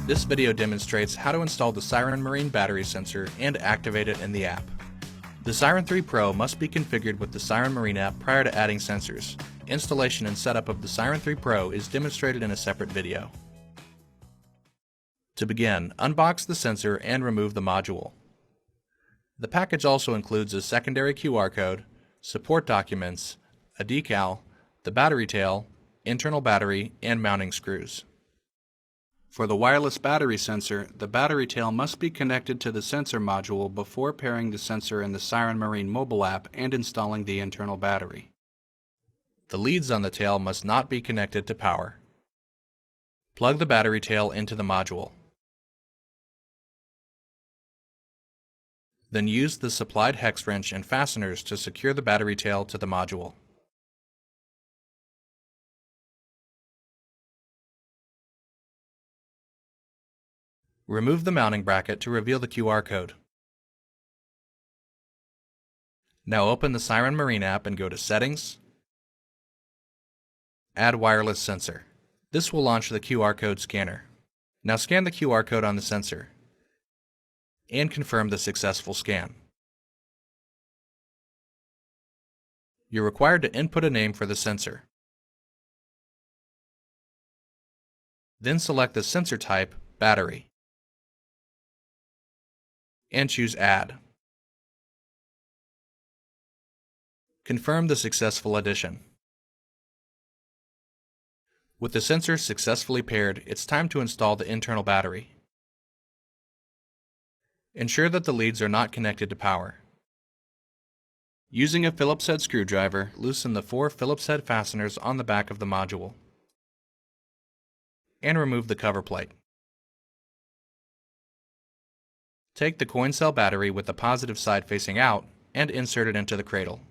This video demonstrates how to install the Siren Marine battery sensor and activate it in the app. The Siren 3 Pro must be configured with the Siren Marine app prior to adding sensors. Installation and setup of the Siren 3 Pro is demonstrated in a separate video. To begin, unbox the sensor and remove the module. The package also includes a secondary QR code, support documents, a decal, the battery tail, internal battery, and mounting screws. For the wireless battery sensor, the battery tail must be connected to the sensor module before pairing the sensor in the Siren Marine mobile app and installing the internal battery. The leads on the tail must not be connected to power. Plug the battery tail into the module. Then use the supplied hex wrench and fasteners to secure the battery tail to the module. Remove the mounting bracket to reveal the QR code. Now open the Siren Marine app and go to Settings, Add Wireless Sensor. This will launch the QR code scanner. Now scan the QR code on the sensor and confirm the successful scan. You're required to input a name for the sensor. Then select the sensor type, Battery, and choose Add. Confirm the successful addition. With the sensor successfully paired, it's time to install the internal battery. Ensure that the leads are not connected to power. Using a Phillips head screwdriver, loosen the 4 Phillips head fasteners on the back of the module and remove the cover plate. Take the coin cell battery with the positive side facing out and insert it into the cradle.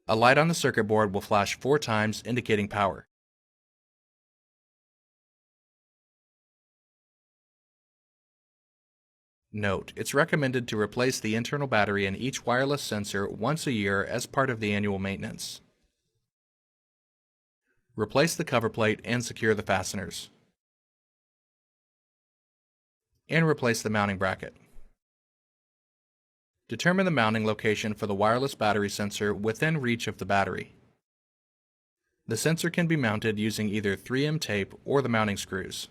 A light on the circuit board will flash 4 times, indicating power. Note, it's recommended to replace the internal battery in each wireless sensor once a year as part of the annual maintenance. Replace the cover plate and secure the fasteners. And replace the mounting bracket. Determine the mounting location for the wireless battery sensor within reach of the battery. The sensor can be mounted using either 3M tape or the mounting screws.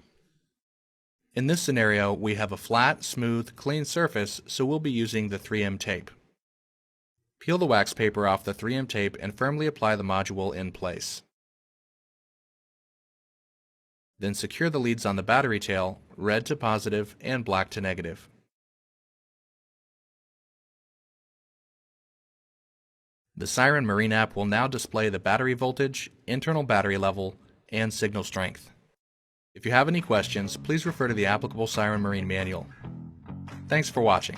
In this scenario, we have a flat, smooth, clean surface, so we'll be using the 3M tape. Peel the wax paper off the 3M tape and firmly apply the module in place. Then secure the leads on the battery tail, red to positive and black to negative. The Siren Marine app will now display the battery voltage, internal battery level, and signal strength. If you have any questions, please refer to the applicable Siren Marine manual. Thanks for watching.